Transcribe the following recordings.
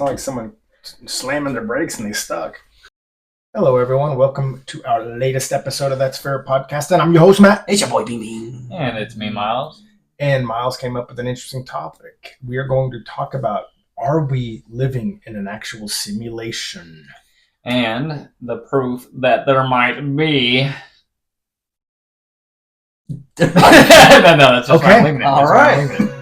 Sound like someone slamming their brakes and they stuck. Hello, everyone. Welcome to our latest episode of That's Fair Podcast. And I'm your host, Matt. It's your boy, Bean. And it's me, Myles. And Myles came up with an interesting topic. We are going to talk about, are we living in an actual simulation? And the proof that there might be. no, that's just Okay. my wingman. All right.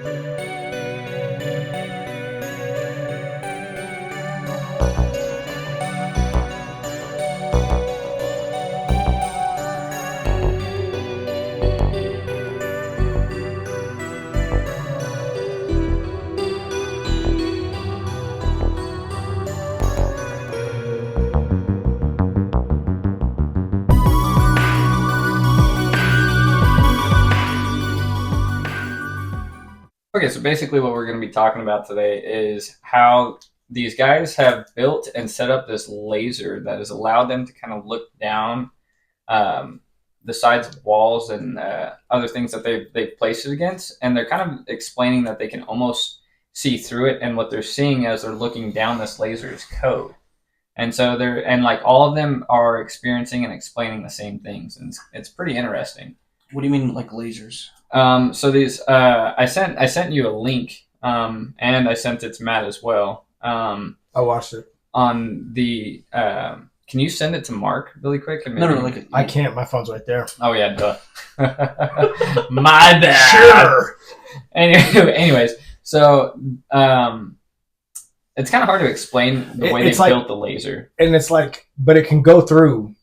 Okay, so basically what we're going to be talking about today is how these guys have built and set up this laser that has allowed them to kind of look down the sides of walls and other things that they've placed it against. And they're kind of explaining that they can almost see through it. And what they're seeing as they're looking down this laser is code. And so all of them are experiencing and explaining the same things. And it's pretty interesting. What do you mean, like lasers? So these, I sent you a link, and I sent it to Matt as well. I watched it. On the, can you send it to Mark really quick? And No, I can't. My phone's right there. Oh yeah, duh. My bad. Sure. Anyways, so, it's kind of hard to explain the way they built the laser. And it's like, but it can go through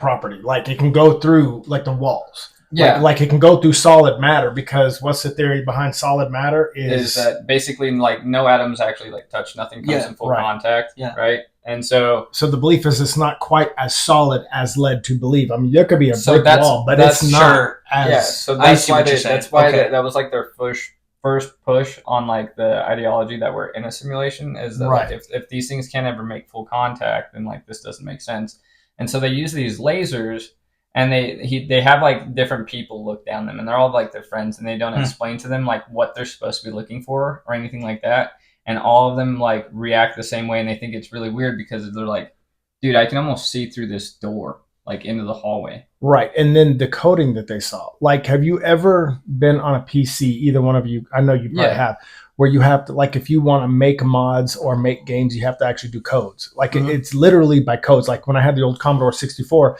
property. Like it can go through like the walls. Yeah. Like it can go through solid matter, because what's the theory behind solid matter is that basically like no atoms actually like touch, nothing comes in full contact, right? And so the belief is it's not quite as solid as led to believe. I mean, there could be a brick wall, but it's not as. Yeah, so that's why that was like their first push on like the ideology that we're in a simulation, is that like, if these things can't ever make full contact, then like this doesn't make sense. And so they use these lasers. And they have like different people look down them, and they're all like their friends, and they don't explain to them like what they're supposed to be looking for or anything like that. And all of them like react the same way, and they think it's really weird because they're like, dude, I can almost see through this door, like into the hallway. Right. And then the coding that they saw. Like, have you ever been on a PC, either one of you, I know you probably have, where you have to, like, if you want to make mods or make games, you have to actually do codes. Like it's literally by codes. Like when I had the old Commodore 64,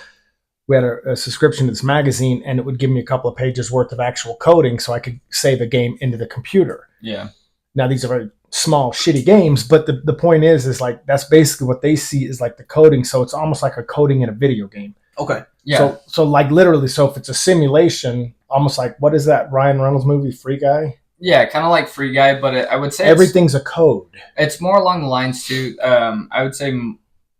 we had a subscription to this magazine, and it would give me a couple of pages worth of actual coding so I could save a game into the computer. Yeah. Now, these are very small, shitty games, but the point is like that's basically what they see is like the coding. So it's almost like a coding in a video game. Okay. Yeah. So like literally, so if it's a simulation, almost like, what is that Ryan Reynolds movie, Free Guy? Yeah, kind of like Free Guy, but I would say everything's a code. It's more along the lines too. I would say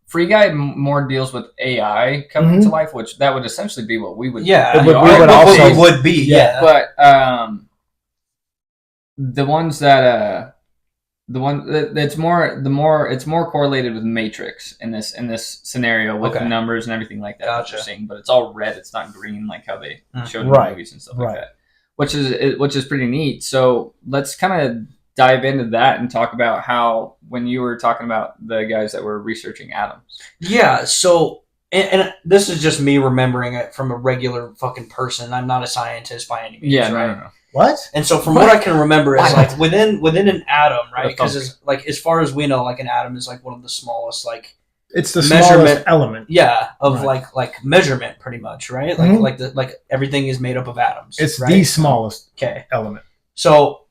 Free Guy more deals with AI coming to life, which that would essentially be what we would. Yeah, we would be. Yeah, but the ones that it's more correlated with Matrix in this scenario with the numbers and everything like that. That you're seeing, but it's all red. It's not green like how they showed in the movies and stuff like that, which is pretty neat. So let's kind of dive into that and talk about how, when you were talking about the guys that were researching atoms. Yeah, so, and this is just me remembering it from a regular fucking person. I'm not a scientist by any means, right? No. What? And so from what I can remember is like within an atom, right? Because it's like, as far as we know, like an atom is like one of the smallest, like, it's the smallest element. Yeah, of like measurement, pretty much, right? Like like everything is made up of atoms. It's the smallest element. So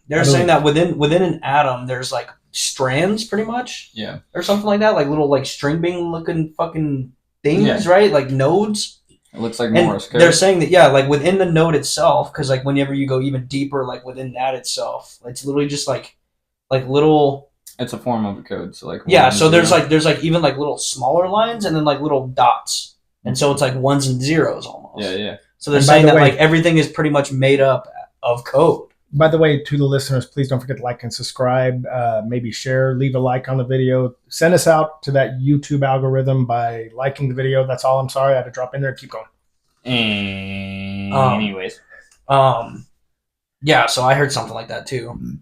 they're saying that within an atom, there's like strands, pretty much, or something like that, like little like string bean looking fucking things, right? Like nodes. It looks like Morse code. They're saying that like within the node itself, because like whenever you go even deeper, like within that itself, it's literally just like little. It's a form of a code, so like so there's like even like little smaller lines and then like little dots, and so it's like ones and zeros almost. Yeah. So they're saying that like everything is pretty much made up of code. By the way, to the listeners, please don't forget to like and subscribe, maybe share, leave a like on the video. Send us out to that YouTube algorithm by liking the video. That's all. I'm sorry I had to drop in there. Keep going. Anyways. Yeah, so I heard something like that too.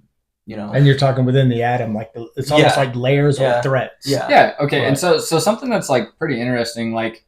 And you're talking within the atom, like it's almost like layers or threads. Yeah. Okay. Right. And so something that's like pretty interesting, like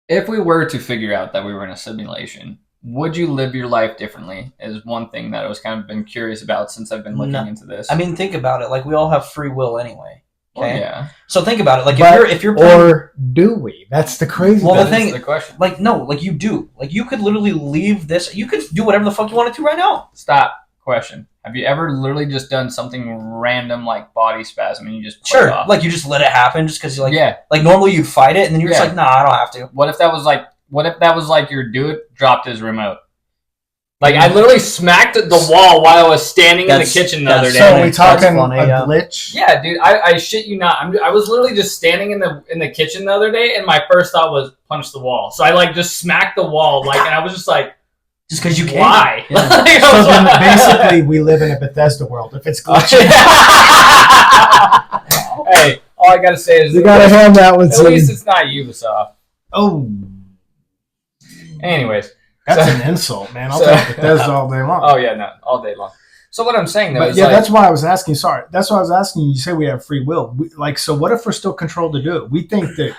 if we were to figure out that we were in a simulation, would you live your life differently? Is one thing that I was kind of been curious about since I've been looking into this. I mean, think about it. Like we all have free will anyway. Okay. Yeah. So think about it. Like if you're playing, or do we? That's the crazy. Well, the question. Like no, like you do. Like you could literally leave this. You could do whatever the fuck you wanted to right now. Stop. Question. Have you ever literally just done something random like body spasm and you just play it off? Like you just let it happen just because you like normally you'd fight it and then you're just like, nah, I don't have to. What if that was like your dude dropped his remote? Like I literally smacked the wall while I was standing in the kitchen the other day. So we talking a glitch? Yeah, dude. I shit you not. I was literally just standing in the kitchen the other day, and my first thought was punch the wall. So I like just smacked the wall, like, and I was just like, just because you can. Why? Yeah. So then basically we live in a Bethesda world. If it's glitching. Hey, all I gotta say is you gotta hand that one. At least it's not Ubisoft. Oh. Anyways. That's an insult, man. I'll take Bethesda all day long. Oh, yeah, no, all day long. So what I'm saying, though, is that's why I was asking. Sorry. That's why I was asking. You say we have free will. So what if we're still controlled to do it? We think that,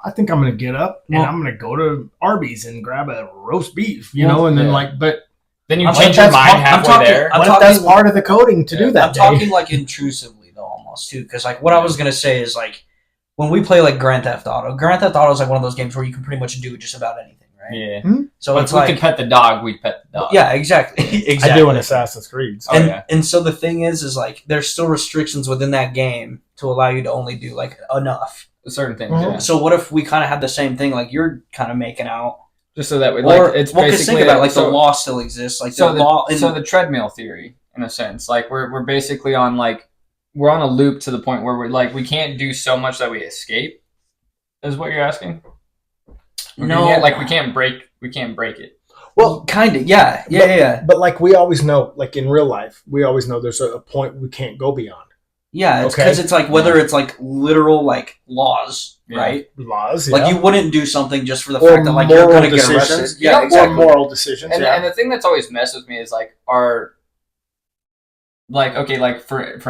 I think I'm going to get up and I'm going to go to Arby's and grab a roast beef, and then but then you change your mind halfway there. What if that's part of the coding to do that? I'm talking like intrusively, though, almost, too. Because like what I was going to say is like when we play like Grand Theft Auto is like one of those games where you can pretty much do just about anything. Right? Yeah. Mm-hmm. So if we could pet the dog, we'd pet the dog. Yeah, exactly. I do in Assassin's Creed. So. And so the thing is like there's still restrictions within that game to allow you to only do like enough. Certain things. Mm-hmm. Yeah. So what if we kind of had the same thing like you're kind of making out? Just so that we it's basically think about it, like the law still exists. Like so the treadmill theory, in a sense, like we're basically on we're on a loop to the point where we can't do so much that we escape. Is what you're asking? No, we can't break it. Well, kind of, yeah. But like we always know, like in real life, we always know there's a point we can't go beyond. Yeah, it's because it's like whether it's like literal like laws, right? Laws, like you wouldn't do something just for the fact that like you're going to get arrested. Yeah, exactly. Or moral decisions. And the thing that's always messed with me is like for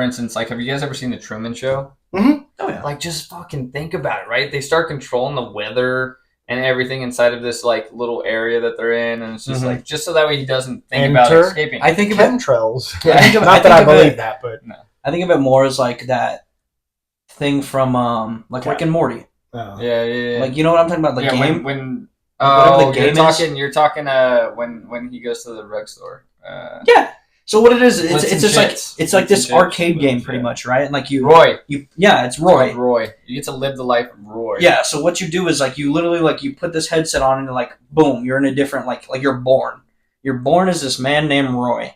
instance, like have you guys ever seen the Truman Show? Mm-hmm. Oh yeah. Like just fucking think about it, right? They start controlling the weather and everything inside of this like little area that they're in, and it's just like just so that way he doesn't think about escaping. I think of chemtrails. Not that I believe that, but no. I think of it more as like that thing from Rick and Morty. Oh. Yeah. Like you know what I'm talking about? The game when the game you're talking when he goes to the rug store. Yeah. So what it is, it's just it's like this arcade game pretty much, right? And like it's Roy. Roy. You get to live the life of Roy. Yeah. So what you do is like you literally like you put this headset on and like boom, you're in a different like you're born. You're born as this man named Roy,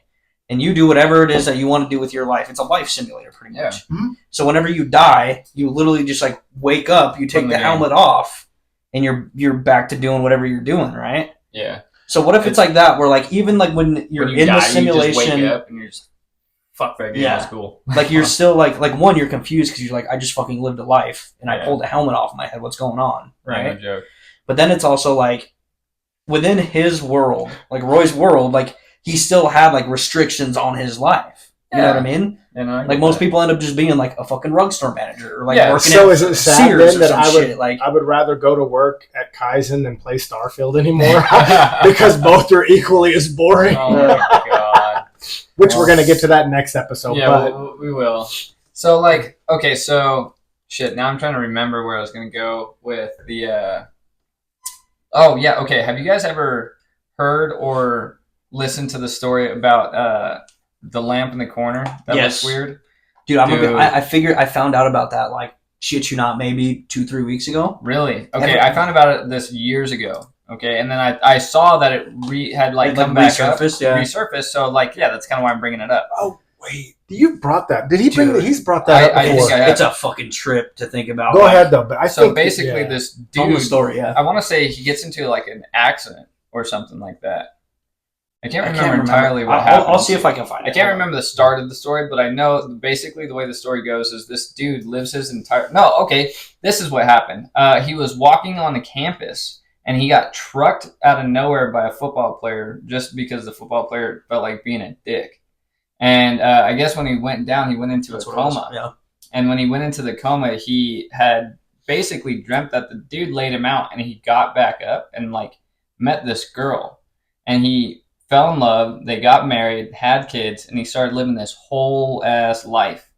and you do whatever it is that you want to do with your life. It's a life simulator pretty much. Yeah. Mm-hmm. So whenever you die, you literally just like wake up, you take the helmet off, and you're back to doing whatever you're doing, right? Yeah. So what if it's like that, where like even like when you're in the simulation, you just wake up and you're just fuck that game. That's cool. Like you're still like one, you're confused because you're like I just fucking lived a life and I pulled the helmet off my head. What's going on, right? No joke. But then it's also like within his world, like Roy's world, like he still had like restrictions on his life. You know what I mean? Like most people end up just being like a fucking rug store manager or like working so at is it sad Sears then that I would rather go to work at Kaizen than play Starfield anymore because both are equally as boring. Oh my god! Which we're gonna get to that next episode. Yeah, but we will. So like, okay, so shit. Now I'm trying to remember where I was gonna go with the. Oh yeah, okay. Have you guys ever heard or listened to the story about the lamp in the corner that looks weird? Dude, I found out about that like shit you not maybe 2-3 weeks ago. Really? Okay, I found about this years ago. Okay, and then I saw that it had like come back resurfaced. So like that's kind of why I'm bringing it up. Oh wait, you brought that? Did he bring that? He's brought that up before. It's a fucking trip to think about. Go ahead though, but I think basically this dude. The story, I want to say he gets into like an accident or something like that. I can't remember entirely what happened. I'll see if I can find it. I can't remember the start of the story, but I know basically the way the story goes is this dude lives his entire... No, okay, this is what happened. He was walking on the campus, and he got trucked out of nowhere by a football player just because the football player felt like being a dick. And I guess when he went down, he went into a coma. Yeah. And when he went into the coma, he had basically dreamt that the dude laid him out, and he got back up and like met this girl, and he fell in love. They got married, had kids, and he started living this whole ass life.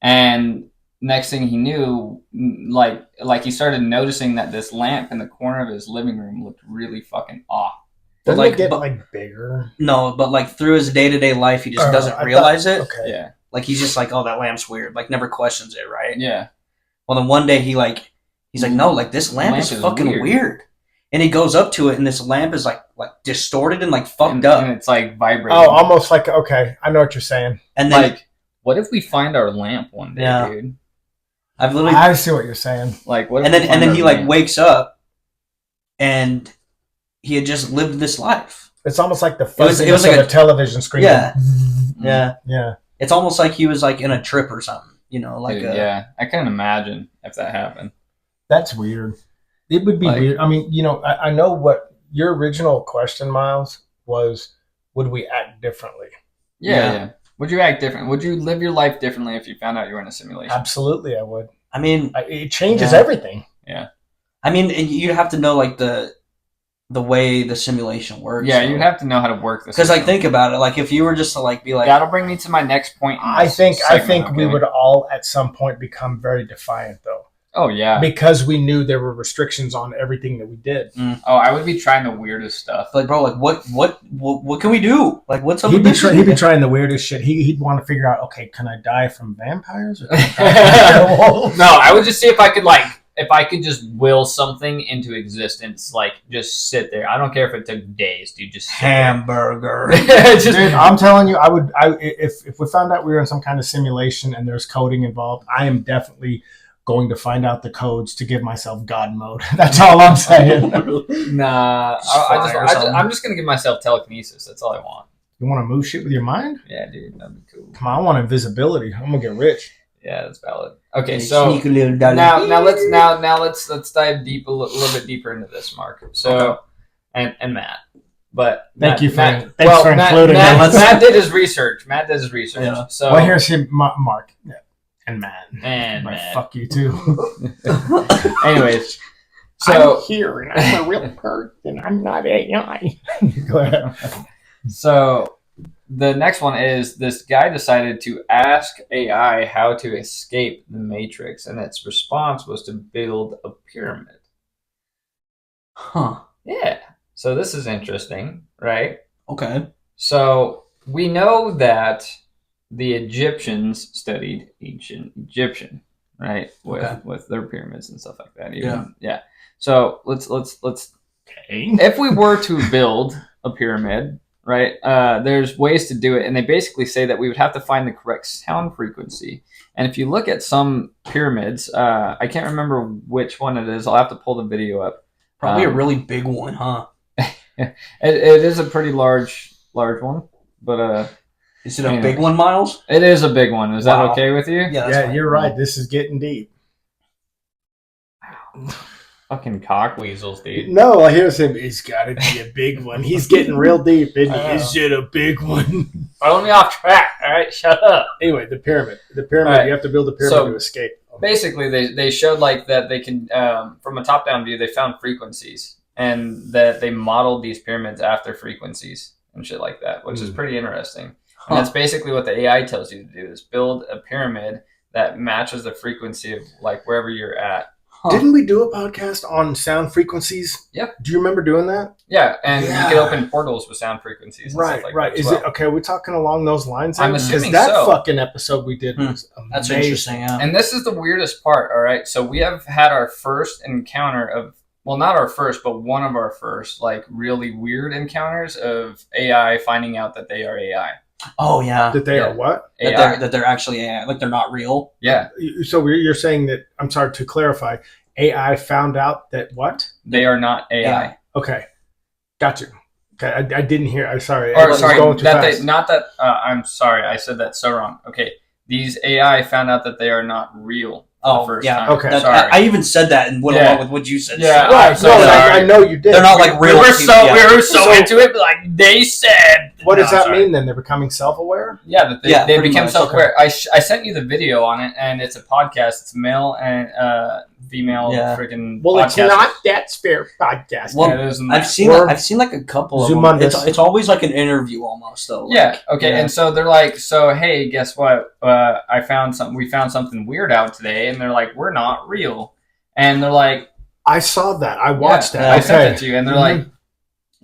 And next thing he knew, like he started noticing that this lamp in the corner of his living room looked really fucking off. Doesn't it get like bigger? No, but like through his day-to-day life, he just doesn't realize it. Okay. Yeah. Like he's just like, oh, that lamp's weird. Like never questions it, right? Yeah. Well, then one day he's like, no, like this lamp is fucking weird. And he goes up to it, and this lamp is like distorted and like fucked up, and it's like vibrating. Oh, almost like okay, I know what you're saying. And then like, what if we find our lamp one day, dude? I see what you're saying. Like, what? And then he like wakes up, and he had just lived this life. It's almost like the fuzziness it was like of a television screen. Yeah, yeah. It's almost like he was like in a trip or something. You know, like dude, yeah. I can't imagine if that happened. That's weird. It would be weird. I mean, you know, I know what your original question, Myles, was. Would we act differently? Yeah. Would you act different? Would you live your life differently if you found out you were in a simulation? Absolutely, I would. I mean, it changes everything. Yeah. I mean, you'd have to know like the way the simulation works. Yeah, you'd have to know how to work this. Because like, think about it. Like, if you were just to like be like, that'll bring me to my next point. I think we would all at some point become very defiant, though. Oh yeah, because we knew there were restrictions on everything that we did. Oh, I would be trying the weirdest stuff. Like, bro, like what can we do? Like, what's up? He'd be trying the weirdest shit. He'd want to figure out, okay, can I die from vampires? Or No, I would just see if I could just will something into existence, like just sit there. I don't care if it took days, dude. Just hamburger. Dude, I'm telling you, if we found out we were in some kind of simulation and there's coding involved, I am definitely going to find out the codes to give myself God mode. That's all I'm saying. Nah, I'm just gonna give myself telekinesis. That's all I want. You want to move shit with your mind? Yeah, dude, that'd be cool. Come on, I want invisibility. I'm gonna get rich. Yeah, that's valid. Okay, so now let's dive deep a little bit deeper into this, Mark. So and Matt, but thanks for including Matt did his research. Yeah. So well, here's him, Mark. Yeah. And Matt. Fuck you too. Anyways, so I'm here and I'm a real person. I'm not AI. Go ahead. So the next one is this guy decided to ask AI how to escape the Matrix, and its response was to build a pyramid. Huh. Yeah. So this is interesting, right? Okay. So we know that the Egyptians studied ancient Egyptian, right? With their pyramids and stuff like that. Yeah. So let's if we were to build a pyramid, right? There's ways to do it, and they basically say that we would have to find the correct sound frequency. And if you look at some pyramids, I can't remember which one it is. I'll have to pull the video up. Probably a really big one, huh? it is a pretty large one, but is it a big one, Myles? It is a big one. Is that okay with you? Yeah, you're right. This is getting deep. Fucking cock weasels, dude. No, here's him. It's got to be a big one. He's getting real deep. Is it a big one? Follow me off track. All right, shut up. Anyway, the pyramid. Right. You have to build a pyramid to escape. Basically, they showed like that they can, from a top-down view, they found frequencies, and that they modeled these pyramids after frequencies and shit like that, which is pretty interesting. And that's basically what the AI tells you to do, is build a pyramid that matches the frequency of like wherever you're at. Didn't we do a podcast on sound frequencies? Yep. Do you remember doing that? Yeah, and you can open portals with sound frequencies. And stuff like that Is it okay? We're talking along those lines. I'm assuming because that fucking episode we did was amazing. That's interesting. Yeah. And this is the weirdest part. All right, so we have had our first encounter of, well, not our first, but one of our first like really weird encounters of AI finding out that they are AI. Oh yeah, that they are what? That they're actually AI, like they're not real. Yeah. So you're saying that? I'm sorry to clarify. AI found out that what? They are not AI. Yeah. Okay, got you. Okay, I didn't hear. I'm sorry. I'm sorry. I said that so wrong. Okay, these AI found out that they are not real. Oh, first yeah. time. Okay. I even said that and went along with what you said. Yeah. Right. No, I know you did. They're not like real. We were so into it, but like they said What does that mean then? They're becoming self-aware? Yeah, they become self-aware. I sent you the video on it, and it's a podcast. It's male and female freaking. Well, it's not That's Fair podcast. Well, I've seen like a couple of them. It's always like an interview almost though. And so they're like, so hey, guess what? We found something weird out today, and they're like, we're not real, and they're like, I saw that. I watched that. I sent it to you, and they're like,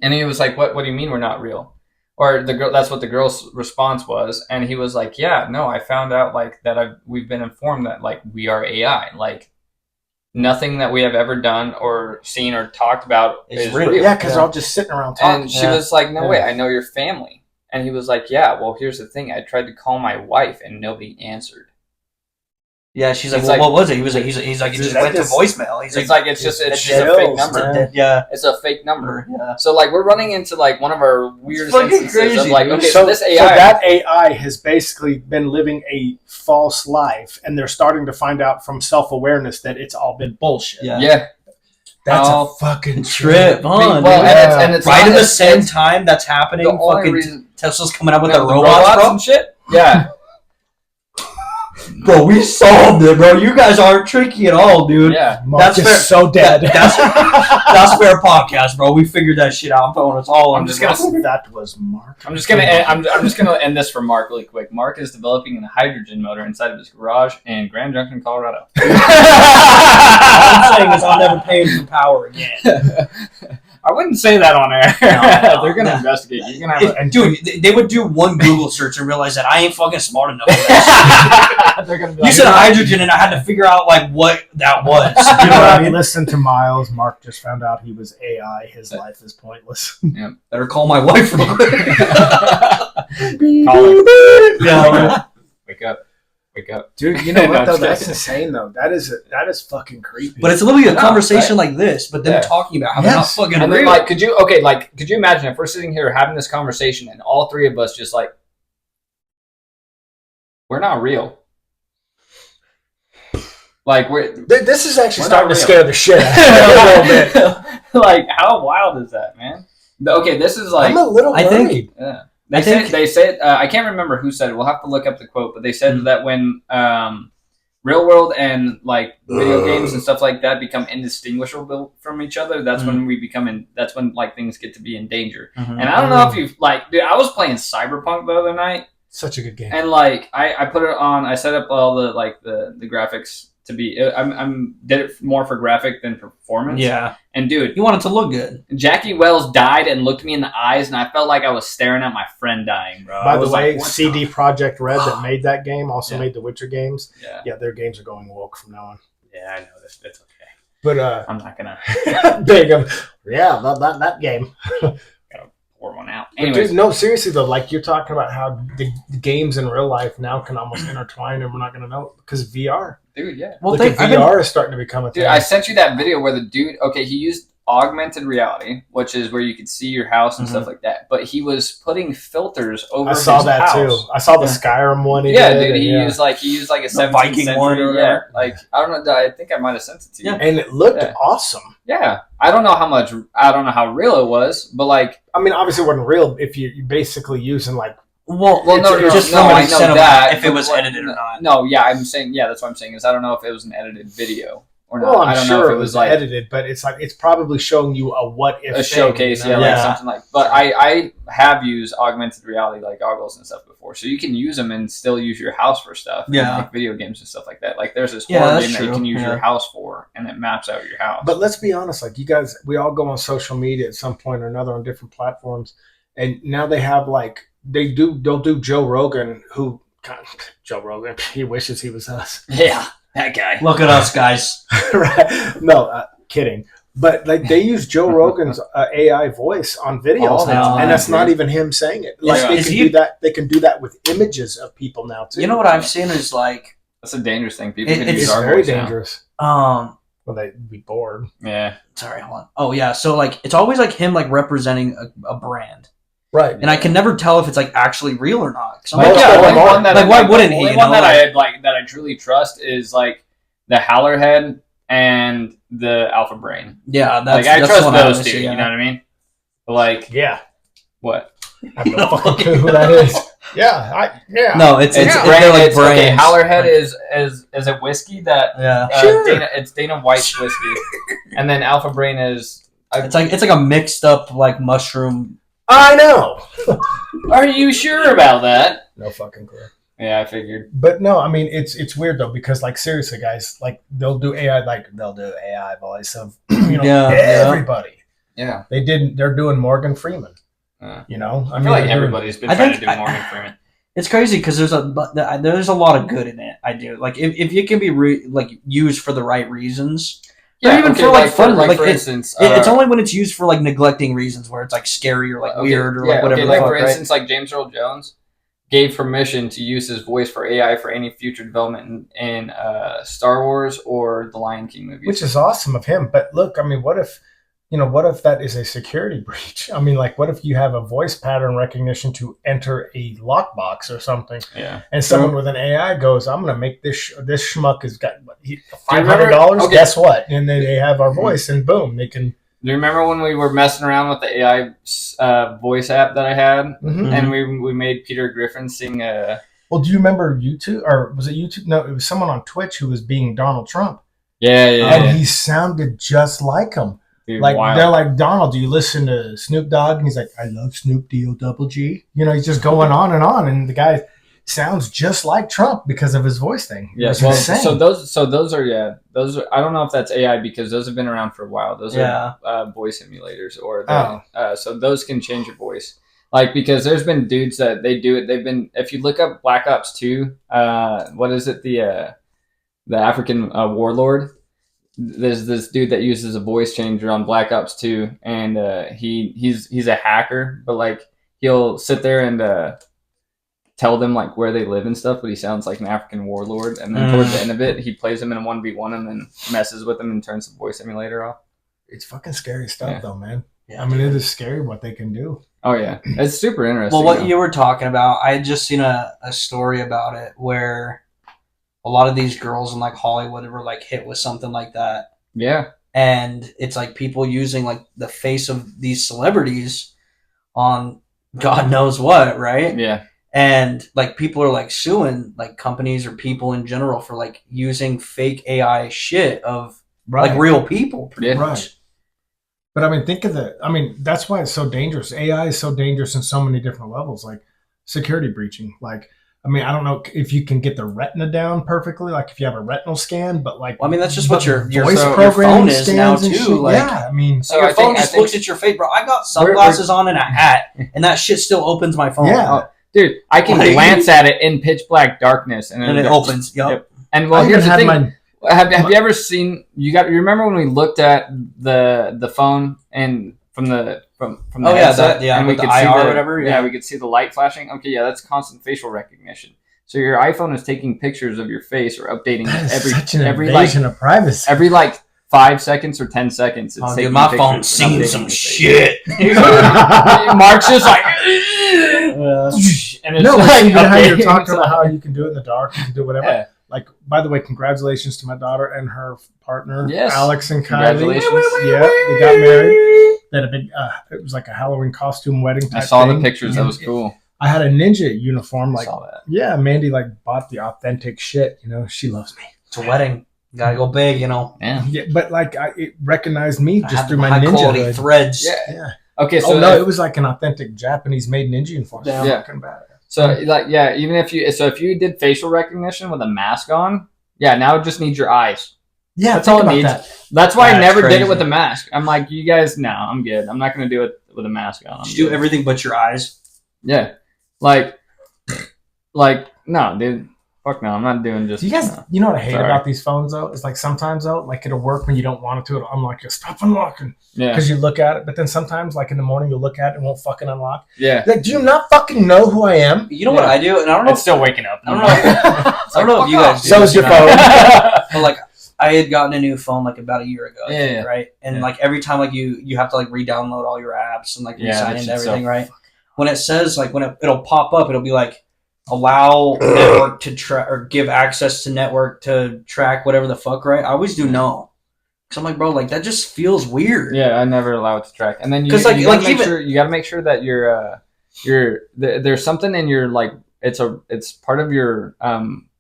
and he was like, what do you mean we're not real? Or the girl, that's what the girl's response was, and he was like, yeah, no, I found out like that we've been informed that like we are AI, like nothing that we have ever done or seen or talked about is real. Yeah, because they're all just sitting around talking. And she was like, no way, I know your family. And he was like, yeah, well, here's the thing. I tried to call my wife and nobody answered. Yeah, she's like, well, what was it? He's like, it just went to voicemail. It's just a fake number. It's a fake number. Yeah. So like we're running into like one of our weirdest instances of like, okay, so this AI, so that AI has basically been living a false life, and they're starting to find out from self-awareness that it's all been bullshit. Yeah. That's a fucking trip, huh? And it's right at the same time that's happening. The fucking reason Tesla's coming out with the robots and shit. Yeah. Bro, we solved it, bro. You guys aren't tricky at all, dude. Yeah, Mark is so dead. That's fair podcast, bro. We figured that shit out. I'm throwing us all. That was Mark. I'm just gonna end this for Mark really quick. Mark is developing a hydrogen motor inside of his garage in Grand Junction, Colorado. All I'm saying is I'll never pay him for power again. I wouldn't say that on air. No, they're gonna investigate. You're gonna have dude, they would do one Google search and realize that I ain't fucking smart enough for that. They're gonna be you said hydrogen, and I had to figure out like what that was. You know what I mean? Listen to Myles. Mark just found out he was AI. His life is pointless. Yeah. Better call my wife real quick. Call her. Yeah. Wake up. Dude, you know what though? That's insane though. That is fucking creepy. But it's literally a conversation like this, but them talking about how they're not fucking and real. then, like, could you imagine if we're sitting here having this conversation and all three of us just like, we're not real. Like this is actually starting to scare the shit out of me a little bit. Like, how wild is that, man? Okay, this is like I'm a little worried. They said I can't remember who said it. We'll have to look up the quote, but they said that when real world and like video games and stuff like that become indistinguishable from each other, that's when that's when like things get to be in danger. And I don't know if you've like, dude, I was playing Cyberpunk the other night. Such a good game. And like I put it on. I set up all the like the graphics to be. I'm did it more for graphic than performance. Yeah. And dude, you want it to look good. Jackie Wells died and looked me in the eyes, and I felt like I was staring at my friend dying, bro. By the way, CD Projekt Red that made that game also made the Witcher games. Yeah, their games are going woke from now on. Yeah, I know that's okay. But I'm not gonna big them. Yeah, that game. Gotta pour one out. Anyways, dude, no, seriously though, like you're talking about how the games in real life now can almost intertwine, and we're not gonna know because VR. Dude, yeah. Well, VR is starting to become a thing. Dude, I sent you that video where the dude, he used augmented reality, which is where you could see your house and stuff like that. But he was putting filters over his house. I saw that too. I saw the Skyrim one. He used like a 17th Viking century one. Yeah, like I don't know. I think I might have sent it to you. Yeah. And it looked awesome. Yeah, I don't know how real it was, but like, I mean, obviously it wasn't real if you're basically using like. Well, no, I know that if it was edited or not. No, yeah, I'm saying, that's what I'm saying is I don't know if it was an edited video or not. Well, I don't sure know if it was like edited, but it's like it's probably showing you a what if showcase, like something like. But I have used augmented reality like goggles and stuff before, so you can use them and still use your house for stuff. Yeah, like video games and stuff like that. Like there's this horror game that you can use your house for, and it maps out your house. But let's be honest, like you guys, we all go on social media at some point or another on different platforms, and now they have like. They'll do Joe Rogan, Joe Rogan, he wishes he was us. Yeah, that guy. Look at us, guys. Right? No, kidding. But like they use Joe Rogan's AI voice on videos now, and that's not even him saying it. Like they can do that. They can do that with images of people now too. You know what I've seen is like that's a dangerous thing. People can use it's our very voice dangerous. Now. Well, they'd be bored. Yeah. Sorry, hold on. Oh yeah, so like it's always like him like representing a brand. Right, and I can never tell if it's like actually real or not. Why wouldn't he? The one that I truly trust is like the Howlerhead and the Alpha Brain. Yeah, I trust those two. You know what I mean? Like, yeah. What? I have no fucking clue who that is. Yeah. No, it's like brains. Okay, Howlerhead is a whiskey that it's Dana White's whiskey, and then Alpha Brain is it's like a mixed up like mushroom. I know. Are you sure about that? No fucking clue. Yeah, I figured. But no, I mean it's weird though because like seriously, guys, like they'll do AI voice of everybody. Yeah, They're doing Morgan Freeman. I mean, like everybody's been trying to do Morgan Freeman. It's crazy because there's a lot of good in it. I do like if it can be used for the right reasons. Yeah, or even for like fun. For instance, it's only when it's used for like neglecting reasons where it's like scary or like weird or like whatever. Like for instance, like James Earl Jones gave permission to use his voice for AI for any future development in Star Wars or the Lion King movies, which is awesome of him. But look, I mean, what if that is a security breach? I mean, like, what if you have a voice pattern recognition to enter a lockbox or something? Yeah. And someone with an AI goes, "I'm going to make this schmuck has got $500. Okay. Guess what?" And then they have our voice, and boom, they can. Do you remember when we were messing around with the AI voice app that I had, and we made Peter Griffin sing? Well, do you remember YouTube, or was it YouTube? No, it was someone on Twitch who was being Donald Trump. Yeah. And he sounded just like him. Dude, like wild. They're like, "Donald, do you listen to Snoop Dogg?" And he's like, "I love Snoop D-O-double-G." He's just going on, and the guy sounds just like Trump because of his voice thing. Yeah, well, so those are I don't know if that's AI because those have been around for a while. Those are voice emulators, or so those can change your voice. Like because there's been dudes that they do it. They've been if you look up Black Ops 2, what is it the African warlord. There's this dude that uses a voice changer on Black Ops 2, and he's a hacker, but like he'll sit there and tell them like where they live and stuff, but he sounds like an African warlord. And then towards the end of it, he plays them in a 1v1 and then messes with them and turns the voice emulator off. It's fucking scary stuff though, man. Yeah, I mean, it is scary what they can do. Oh yeah, it's super interesting. Well, what you were talking about, I had just seen a story about it where a lot of these girls in like Hollywood were like hit with something like that. Yeah. And it's like people using like the face of these celebrities on God knows what, right? Yeah. And like people are like suing like companies or people in general for like using fake AI shit of like real people. Pretty much. But I mean, that's why it's so dangerous. AI is so dangerous in so many different levels, like security breaching, like. I mean, I don't know if you can get the retina down perfectly, like if you have a retinal scan, but like... Well, I mean, that's just what your voice phone is now, too. Like, yeah, I mean... So your phone just looks at your face, bro. I got sunglasses on and a hat, and that shit still opens my phone. Yeah. Dude, I can glance at it in pitch black darkness, and it opens. Yep. And well, here's the thing. Have you ever seen... You remember when we looked at the phone and... From the headset, and we could see or whatever. Yeah, we could see the light flashing. Okay, yeah, that's constant facial recognition. So your iPhone is taking pictures of your face or updating it every invasion of privacy. Every 5 seconds or 10 seconds. It's taking my phone's seeing some shit. Mark's just like, and it's like, how you're talking about how you can do it in the dark, you can do whatever. Yeah. Like, by the way, congratulations to my daughter and her partner, Alex and Kylie. Congratulations. Yeah, they got married. They had a big, it was like a Halloween costume wedding type I saw thing. the pictures. That was cool. I had a ninja uniform. Like, I saw that. Yeah, Mandy bought the authentic shit. She loves me. It's a wedding. You gotta go big, Yeah, but it recognized me just through my high ninja quality hood. Threads. Yeah. Okay, so it was like an authentic Japanese-made ninja uniform. Yeah. So even if you did facial recognition with a mask on, now it just needs your eyes. Yeah, that's all it needs. That's why I never did it with a mask. I'm like, you guys, no, I'm good. I'm not going to do it with a mask on. Did you do everything but your eyes? Yeah. No, dude. Fuck no, I'm not doing just... You guys, you know what I hate about these phones, though? It's like sometimes, though, like it'll work when you don't want it to. I'm like, stop unlocking. Yeah. Because you look at it, but then sometimes, like in the morning, you'll look at it and it won't fucking unlock. Yeah. Like, do you not fucking know who I am? You know what I do? And I don't know. It's still waking up. I don't know. I don't know if you guys do. So is your phone. But like, I had gotten a new phone like about a year ago, I think, right? And like every time like you have to like re-download all your apps and like re-sign into everything, right? When it says like it'll pop up, it'll be like allow network to track or give access to network to track whatever the fuck, right? I always do no. Cause I'm like, bro, like that just feels weird. Yeah, I never allow it to track. And then you gotta make sure that there's something in your like it's part of your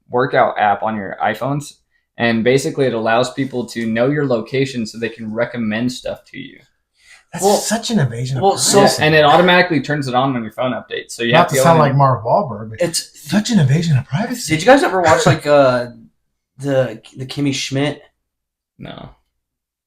workout app on your iPhones, and basically it allows people to know your location so they can recommend stuff to you. That's such an invasion of privacy. And it automatically turns it on when your phone updates. So you not have to sound like Mark Wahlberg, but it's such an invasion of privacy. Did you guys ever watch like the Kimmy Schmidt? No.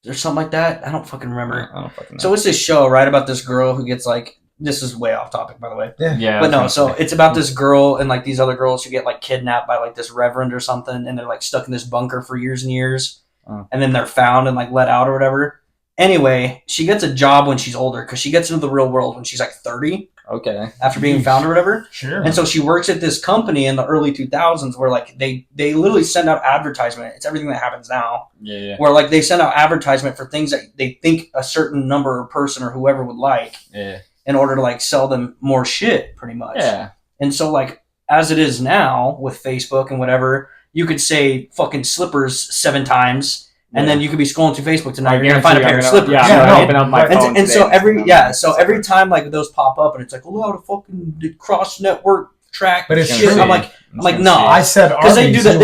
Or something like that? I don't fucking remember. I don't fucking know. So it's this show, right, about this girl who gets like, this is way off topic, by the way. Yeah. But no, so it's about this girl and like these other girls who get like kidnapped by like this reverend or something, and they're like stuck in this bunker for years and years, and then they're found and like let out or whatever. Anyway, she gets a job when she's older because she gets into the real world when she's like 30. Okay. After being found or whatever. Sure. And so she works at this company in the early 2000s where like they literally send out advertisement. It's everything that happens now. Yeah. Where like they send out advertisement for things that they think a certain number or person or whoever would like. Yeah. In order to like sell them more shit, pretty much. Yeah. And so like as it is now with Facebook and whatever, you could say fucking slippers 7 times. And then you could be scrolling through Facebook tonight. You're gonna find a pair of slippers. Open up my phone. And so every time like those pop up and it's like, allow to fucking cross network track. But it's shit. true. I'm like no. I said because they do that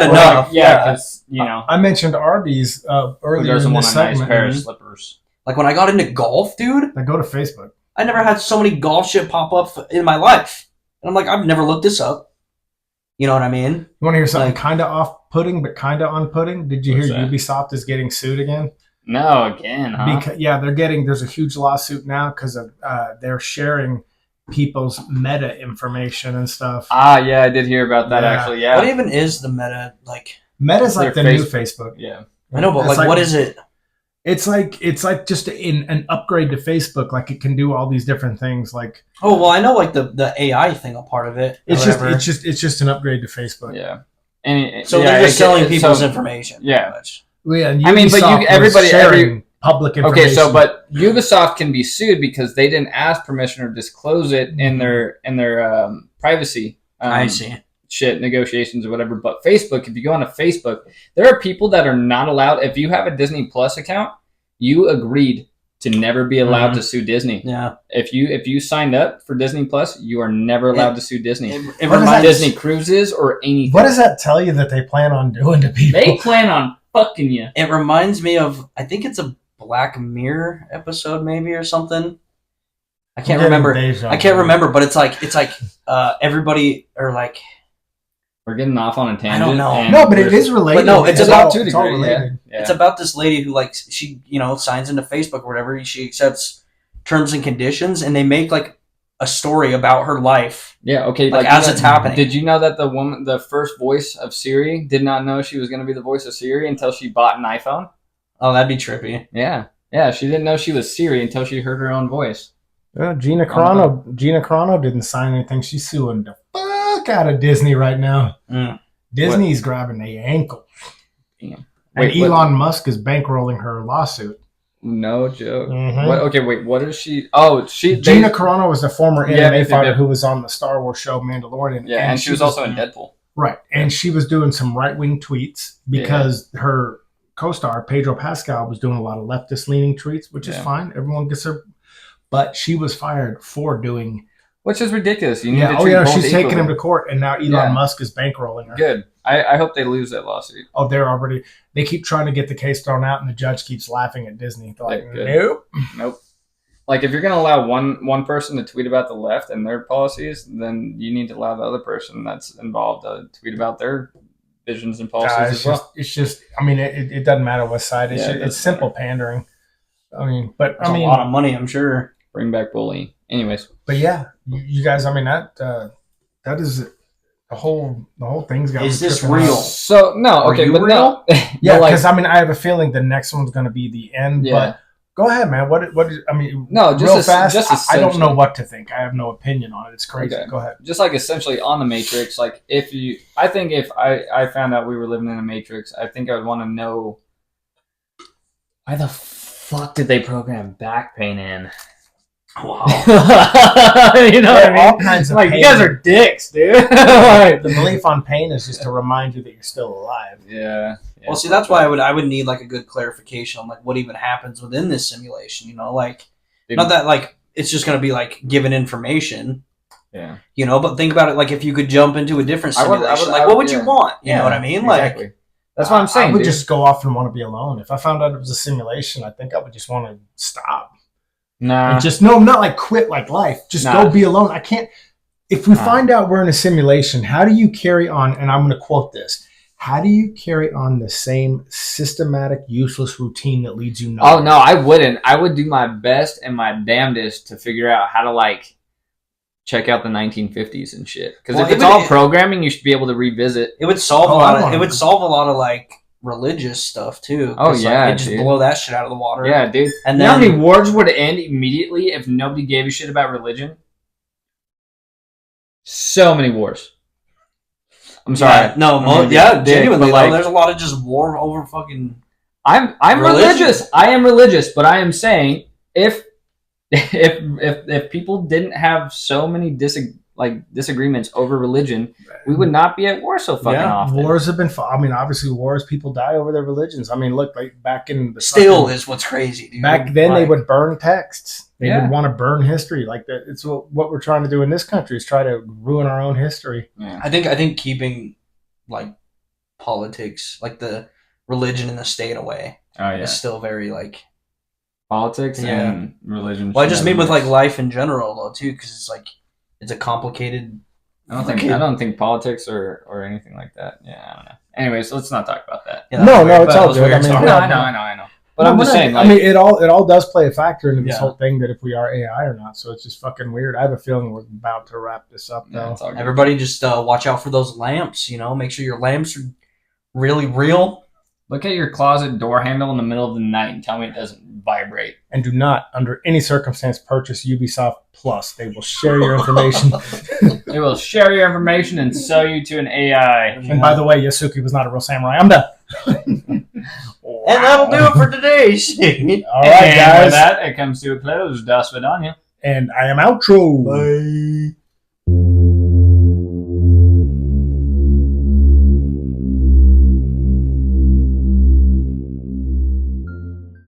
enough. Yeah, because I mentioned Arby's earlier in this segment. Nice pair of slippers. Like when I got into golf, dude. I go to Facebook. I never had so many golf shit pop up in my life, and I'm like, I've never looked this up. You know what I mean? You want to hear something kind of off-putting, but kind of on-putting? Did you hear that? Ubisoft is getting sued again? No, again, huh? There's a huge lawsuit now because of they're sharing people's meta information and stuff. Yeah, I did hear about that actually. Yeah. What even is the meta like? Meta's like the new Facebook. Yeah. I know, but like what is it? It's like just an upgrade to Facebook. Like it can do all these different things. Like I know like the AI thing, a part of it. It's just an upgrade to Facebook. Yeah. And so they're just selling people's information. Yeah. Well, yeah. I mean, but everybody sharing public information. Okay, so but Ubisoft can be sued because they didn't ask permission or disclose it in their privacy. I see. Shit negotiations or whatever. But Facebook, if you go on to Facebook, there are people that are not allowed. If you have a Disney Plus account, you agreed to never be allowed to sue Disney. Yeah. If you signed up for Disney Plus, you are never allowed to sue Disney. It reminds Disney Cruises or anything. What does that tell you that they plan on doing to people? They plan on fucking you. It reminds me of, I think it's a Black Mirror episode maybe or something. I can't remember. But it's like everybody or like. We're getting off on a tangent. I don't know. No, but it is related. But no, it's about to a degree. Related. Yeah. It's about this lady who like she signs into Facebook or whatever. She accepts terms and conditions, and they make like a story about her life. Yeah. Okay. Like as it's happening. Did you know that the first voice of Siri, did not know she was going to be the voice of Siri until she bought an iPhone? Oh, that'd be trippy. Yeah. Yeah. She didn't know she was Siri until she heard her own voice. Gina Carano didn't sign anything. She's suing the fuck out of Disney right now. Disney's grabbing the ankle. Damn. And Elon Musk is bankrolling her lawsuit. No joke. Mm-hmm. Okay, wait. What is she? Oh, Gina Carano was the former MMA fighter who was on the Star Wars show Mandalorian. Yeah, and she was also in Deadpool. Right, and she was doing some right-wing tweets because her co-star Pedro Pascal was doing a lot of leftist-leaning tweets, which is fine. Everyone gets her. But she was fired for doing... Which is ridiculous. You need to treat both she's equally. taking him to court, and now Elon Musk is bankrolling her. Good. I hope they lose that lawsuit. Oh, they keep trying to get the case thrown out, and the judge keeps laughing at Disney. They're like, nope. Like, if you're going to allow one person to tweet about the left and their policies, then you need to allow the other person that's involved to tweet about their visions and policies as well. It's just, I mean, it doesn't matter what side. It's simple pandering. I mean, but a lot of money, I'm sure. Bring back bullying. Anyways. But yeah, you guys, I mean, that is the whole thing's got. Is this real? So no, okay, but real? No. Yeah, because I mean, I have a feeling the next one's going to be the end. Yeah. But go ahead, man. What is? I mean, no, just real fast. I don't know what to think. I have no opinion on it. It's crazy. Okay. Go ahead. Just like essentially on the Matrix, like if I found out we were living in a Matrix, I think I would want to know why the fuck did they program back pain in? Wow. You know what I mean? All kinds of like pain. You guys are dicks, dude. The belief on pain is just to remind you that you're still alive. Yeah. Well, see, that's why I would need like a good clarification on like what even happens within this simulation. You know, like not that like it's just going to be like given information. Yeah. You know, but think about it like if you could jump into a different simulation, what would you want? You know what I mean? Exactly. Like, that's what I'm saying. I would just go off and want to be alone. If I found out it was a simulation, I think I would just want to stop. Nah. And just not like quit like life. Just go be alone. I can't. If we find out we're in a simulation, how do you carry on? And I'm going to quote this. How do you carry on the same systematic, useless routine that leads you nowhere? Oh, no, I wouldn't. I would do my best and my damnedest to figure out how to, like, check out the 1950s and shit. Because if it's all programming, you should be able to revisit. It would solve a lot of, like, religious stuff, too. Oh, yeah, like, just blow that shit out of the water. Yeah, dude. And then, how many wars would end immediately if nobody gave a shit about religion? So many wars. I'm sorry. Yeah, genuinely. Like, there's a lot of just war over fucking. I'm religious. I am religious, but I am saying if people didn't have so many disagreements over religion, we would not be at war so fucking often. Wars have been. I mean, obviously, wars. People die over their religions. I mean, look, like back in the is what's crazy, dude. Back then, they would burn texts. They would want to burn history. Like that. It's what we're trying to do in this country is try to ruin our own history. Yeah. I think keeping like politics, like the religion and the state away, is still very like politics and religion. Well, I just mean with like life in general though too, because it's like it's a complicated. I don't think politics or anything like that. Yeah, I don't know. Anyways, let's not talk about that. Yeah, no, it's all good. I mean, I know. But I'm just saying, like, I mean, it all does play a factor into this whole thing that if we are AI or not. So it's just fucking weird. I have a feeling we're about to wrap this up, though. Everybody just watch out for those lamps. You know, make sure your lamps are really real. Look at your closet door handle in the middle of the night and tell me it doesn't vibrate. And do not, under any circumstance, purchase Ubisoft Plus. They will share your information. They will share your information and sell you to an AI. And by the way, Yasuki was not a real samurai. I'm done. Wow. And that'll do it for today's shit. All right, guys. With that, it comes to a close. Das Vidania. And I am outro. Bye.